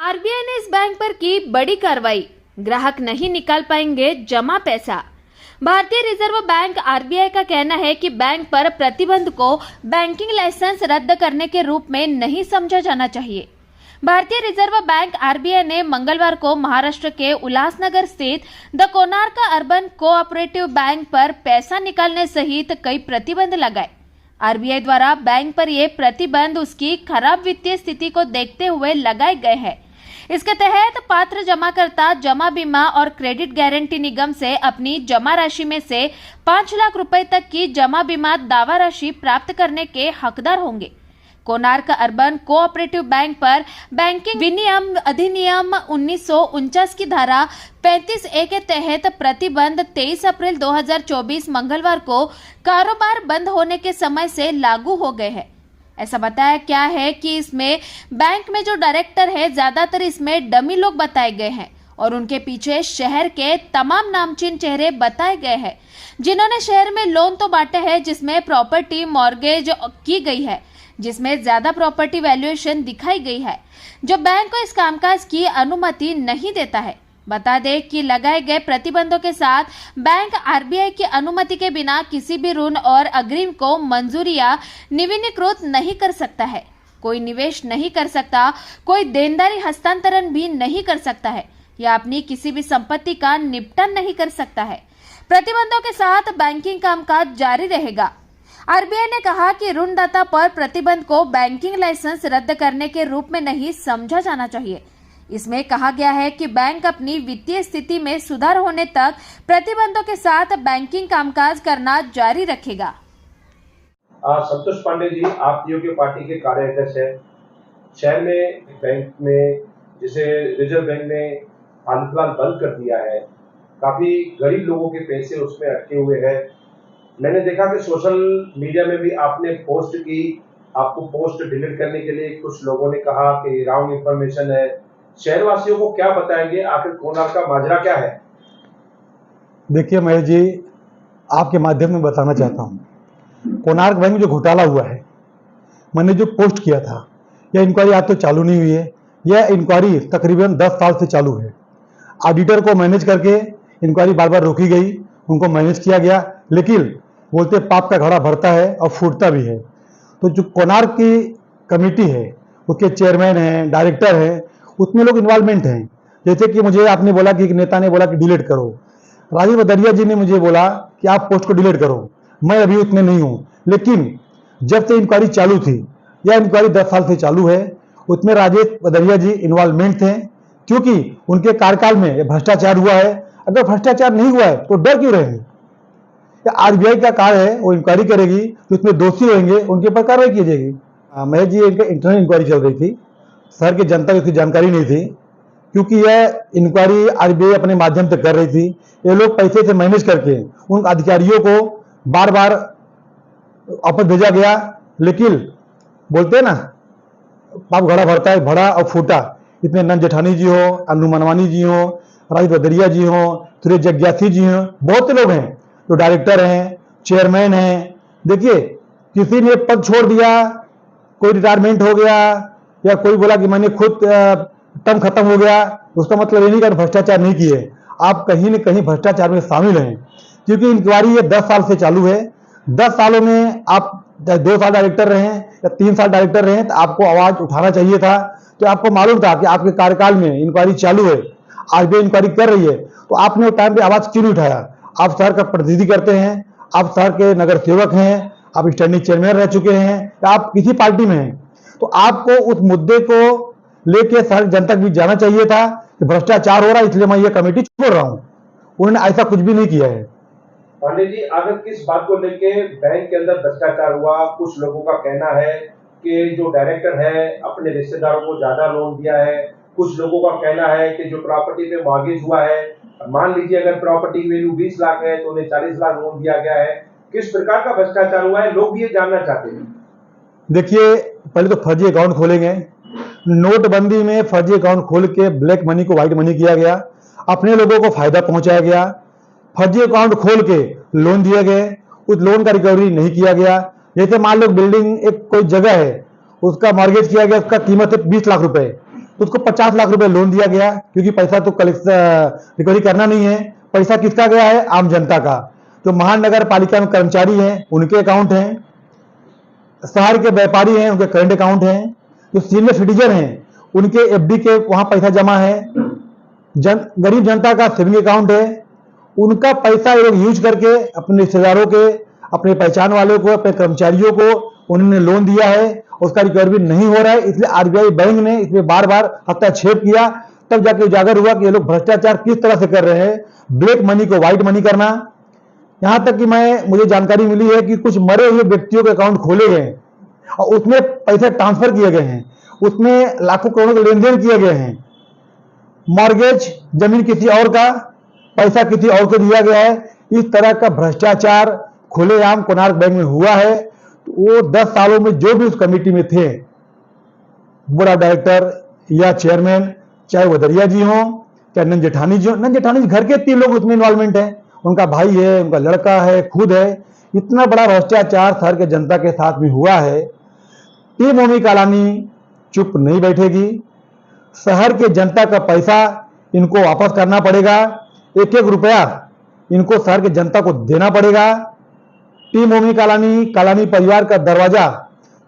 RBI ने इस bank पर की बड़ी कार्रवाई, ग्राहक नहीं निकाल पाएंगे जमा पैसा। भारतीय रिजर्व बैंक आरबीआई का कहना है कि बैंक पर प्रतिबंध को बैंकिंग लाइसेंस रद्द करने के रूप में नहीं समझा जाना चाहिए। भारतीय रिजर्व बैंक आरबीआई ने मंगलवार को महाराष्ट्र के उल्लासनगर स्थित the Konark urban cooperative bank पर पैसा निकालने सहित कई प्रतिबंध लगाए। आरबीआई द्वारा बैंक पर ये प्रतिबंध उसकी खराब वित्तीय स्थिति को देखते हुए लगाए गए हैं। इसके तहत पात्र जमाकर्ता जमा बीमा और क्रेडिट गारंटी निगम से अपनी जमा राशि में से 5 लाख रुपए तक की जमा बीमा दावा राशि प्राप्त करने के हकदार होंगे। कोणार्क अर्बन कोऑपरेटिव बैंक पर बैंकिंग विनियम अधिनियम 1949 की धारा 35A के तहत प्रतिबंध 23 अप्रैल 2024 मंगलवार को कारोबार बंद होने के समय से लागू हो गए हैं। ऐसा बताया क्या है कि इसमें बैंक में जो डायरेक्टर है ज्यादातर इसमें डमी लोग बताए गए हैं और उनके पीछे शहर के तमाम नामचीन चेहरे बताए गए हैं, जिन्होंने शहर में लोन तो बांटे हैं, जिसमें प्रॉपर्टी मॉर्गेज की गई है, जिसमें ज्यादा प्रॉपर्टी वैल्यूएशन दिखाई गई है, जो बैंक को इस कामकाज की अनुमति नहीं देता है। बता दें कि लगाए गए प्रतिबंधों के साथ बैंक आरबीआई की अनुमति के बिना किसी भी ऋण और अग्रिम को मंजूरी या नवीनीकृत नहीं कर सकता है, कोई निवेश नहीं कर सकता, कोई देनदारी हस्तांतरण भी नहीं कर सकता है या अपनी किसी भी संपत्ति का निपटान नहीं कर सकता है। प्रतिबंधों के साथ बैंकिंग कामकाज जारी रहेगा। आरबीआई ने कहा कि ऋणदाता पर प्रतिबंध को बैंकिंग लाइसेंस रद्द करने के रूप में नहीं समझा जाना चाहिए। इसमें कहा गया है कि बैंक अपनी वित्तीय स्थिति में सुधार होने तक प्रतिबंधों के साथ बैंकिंग कामकाज करना जारी रखेगा। संतोष पांडे जी, आप पीओके पार्टी के कार्याध्यक्ष हैं। शहर में बैंक में जिसे रिजर्व बैंक ने हाल फिलहाल बंद कर दिया है, काफी गरीब लोगों के पैसे उसमें अटके हुए हैं। मैंने देखा कि सोशल मीडिया में भी आपने पोस्ट की, आपको पोस्ट डिलीट करने के लिए कुछ लोगों ने कहा कि रॉन्ग इंफॉर्मेशन है। शहरवासियों को क्या बताएंगे, आखिर कोणार्क का माजरा क्या है? देखिए महेश जी, आपके माध्यम में बताना चाहता हूँ, कोणार्क बैंक में जो घोटाला हुआ है, मैंने जो पोस्ट किया था, यह इंक्वायरी आज तो चालू नहीं हुई है। यह इंक्वायरी तकरीबन 10 साल से चालू है। ऑडिटर को मैनेज करके इंक्वायरी बार बार रोकी गई, उनको मैनेज किया गया, लेकिन बोलते पाप का घड़ा भरता है और फूटता भी है। तो जो कोणार्क की कमेटी है, उसके चेयरमैन हैं, डायरेक्टर हैं, उतने लोग इन्वॉल्वमेंट हैं। जैसे कि मुझे आपने बोला कि एक नेता ने बोला कि डिलीट करो, राजीव बदरिया जी ने मुझे बोला कि आप पोस्ट को डिलीट करो। मैं अभी उतने नहीं हूं, लेकिन जब से इंक्वायरी चालू थी, यह इंक्वायरी 10 साल से चालू है, उसमें राजेश बदरिया जी इन्वॉल्वमेंट थे, क्योंकि उनके कार्यकाल में भ्रष्टाचार हुआ है। अगर भ्रष्टाचार नहीं हुआ है तो डर क्यों रहे हैं? आरबीआई का कार्य है, वो इंक्वायरी करेगी, तो उसमें दोषी रहेंगे, उनके ऊपर कार्रवाई की जाएगी। महेश जी, इनका इंटरनल इंक्वायरी चल रही थी, शहर की जनता को इसकी जानकारी नहीं थी, क्योंकि यह इंक्वायरी आरबीआई अपने माध्यम से कर रही थी। ये लोग पैसे से मैनेज करके उन अधिकारियों को बार बार वापस भेजा गया, लेकिन बोलते हैं ना, पाप घड़ा भरता है, भरा और फूटा। इसमें नंद जेठानी जी हो, अनु मनवानी जी हो, राजीव बदरिया जी हो, सुरेश जग्यासी जी हो, बहुत से लोग हैं जो डायरेक्टर हैं, चेयरमैन हैं। देखिए, किसी ने पद छोड़ दिया, कोई रिटायरमेंट हो गया, या कोई बोला कि मैंने खुद टर्म खत्म हो गया, उसका मतलब ये नहीं कि भ्रष्टाचार नहीं किए। आप कहीं न कहीं भ्रष्टाचार में शामिल हैं, क्योंकि इंक्वायरी ये 10 साल से चालू है। 10 सालों में आप 2 साल डायरेक्टर रहे या 3 साल डायरेक्टर रहे, तो आपको आवाज उठाना चाहिए था। तो आपको मालूम था कि आपके कार्यकाल में इंक्वायरी चालू है, आरबीआई इंक्वायरी कर रही है, तो आपने उस टाइम पे आवाज क्यों नहीं उठाया? आप शहर का प्रतिनिधि करते हैं, आप शहर के नगर सेवक हैं, आप स्टैंडिंग चेयरमैन रह चुके हैं, या आप किसी पार्टी में हैं, तो आपको उस मुद्दे को लेके शहर जनता भी जाना चाहिए था कि भ्रष्टाचार हो रहा है, इसलिए मैं ये कमेटी छोड़ रहा हूं। उन्होंने ऐसा कुछ भी नहीं किया है। पांडे जी, अगर किस बात को लेके बैंक के अंदर भ्रष्टाचार हुआ, कुछ लोगों का कहना है कि जो डायरेक्टर है अपने रिश्तेदारों को ज्यादा लोन दिया है, कुछ लोगों का कहना है कि जो प्रॉपर्टी पे मॉर्गेज हुआ है, मान लीजिए अगर प्रॉपर्टी वैल्यू 20 लाख है तो उन्हें 40 लाख लोन दिया गया है। किस प्रकार का भ्रष्टाचार हुआ है, लोग भी ये जानना चाहते हैं। देखिए, पहले तो फर्जी अकाउंट खोलेंगे। नोटबंदी में फर्जी अकाउंट खोल के ब्लैक मनी को व्हाइट मनी किया गया, अपने लोगों को फायदा पहुंचाया गया। फर्जी अकाउंट खोल के लोन दिए गए, उस लोन का रिकवरी नहीं किया गया। जैसे मान लो बिल्डिंग, एक कोई जगह है, उसका मॉर्गेज किया गया, उसका कीमत है 20 लाख रुपए, तो उसको 50 लाख रुपए लोन दिया गया, क्योंकि पैसा तो रिकवरी करना नहीं है। पैसा किसका गया है? आम जनता का। जो महानगर पालिका में कर्मचारी हैं उनके अकाउंट हैं, शहर के व्यापारी हैं उनके करंट अकाउंट हैं, जो सीनियर सिटीजन हैं उनके एफडी के वहां पैसा जमा है, गरीब जनता का सेविंग अकाउंट है। उनका पैसा ये लोग यूज करके अपने रिश्तेदारों के, अपने पहचान वालों को, अपने कर्मचारियों को उन्होंने लोन दिया है, उसका रिकवरी नहीं हो रहा है। इसलिए आरबीआई बैंक ने इसमें बार बार हस्तक्षेप किया, तब जाके उजागर हुआ कि ये लोग भ्रष्टाचार किस तरह से कर रहे हैं, ब्लैक मनी को व्हाइट मनी करना। यहां तक कि मुझे जानकारी मिली है कि कुछ मरे हुए व्यक्तियों के अकाउंट खोले गए और उसमें पैसे ट्रांसफर किए गए हैं, उसमें लाखों करोड़ों के लेन देन किए गए हैं। मॉर्गेज, जमीन किसी और का, पैसा किसी और को दिया गया है। इस तरह का भ्रष्टाचार खुलेआम कोणार्क बैंक में हुआ है। तो वो 10 सालों में जो भी उस कमेटी में थे, बोर्ड ऑफ डायरेक्टर या चेयरमैन, चाहे वो दरिया जी हो, चाहे नंद जेठानी जी हो, नंद जेठानी जी घर के 3 लोग उसमें इन्वॉल्वमेंट है, उनका भाई है, उनका लड़का है, खुद है। इतना बड़ा भ्रष्टाचार शहर के जनता के साथ में हुआ है। टीम मोमी कालानी चुप नहीं बैठेगी। शहर के जनता का पैसा इनको वापस करना पड़ेगा, एक एक रुपया इनको शहर के जनता को देना पड़ेगा। टीम मोमी कालानी परिवार का दरवाजा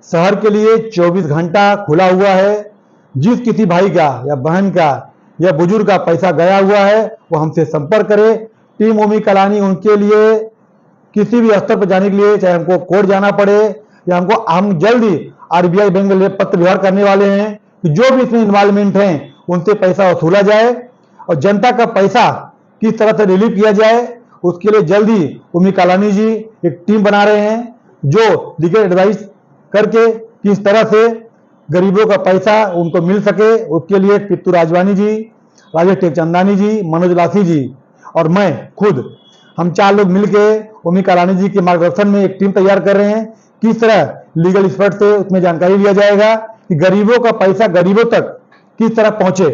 शहर के लिए 24 घंटा खुला हुआ है। जिस किसी भाई का या बहन का या बुजुर्ग का पैसा गया हुआ है वो हमसे संपर्क करे। टीम मोमी कालानी उनके लिए किसी भी स्तर पर जाने के लिए, चाहे हमको कोर्ट जाना पड़े या हम जल्दी आरबीआई बैंक में पत्र व्यवहार करने वाले हैं कि जो भी इसमें इन्वॉल्वमेंट हैं उनसे पैसा वसूला जाए और जनता का पैसा किस तरह से रिलीव किया जाए, उसके लिए जल्दी मोमी कालानी जी एक टीम बना रहे हैं जो लीगल एडवाइस करके किस तरह से गरीबों का पैसा उनको मिल सके। उसके लिए पित्तू राजवानी जी, राजेश टेकचंदानी जी, मनोज लासी जी और मैं खुद, हम 4 लोग मिलके मोमी कालानी जी के मार्गदर्शन में एक टीम तैयार कर रहे हैं। किस तरह लीगल एक्सपर्ट से उसमें जानकारी लिया जाएगा कि गरीबों का पैसा गरीबों तक किस तरह पहुंचे।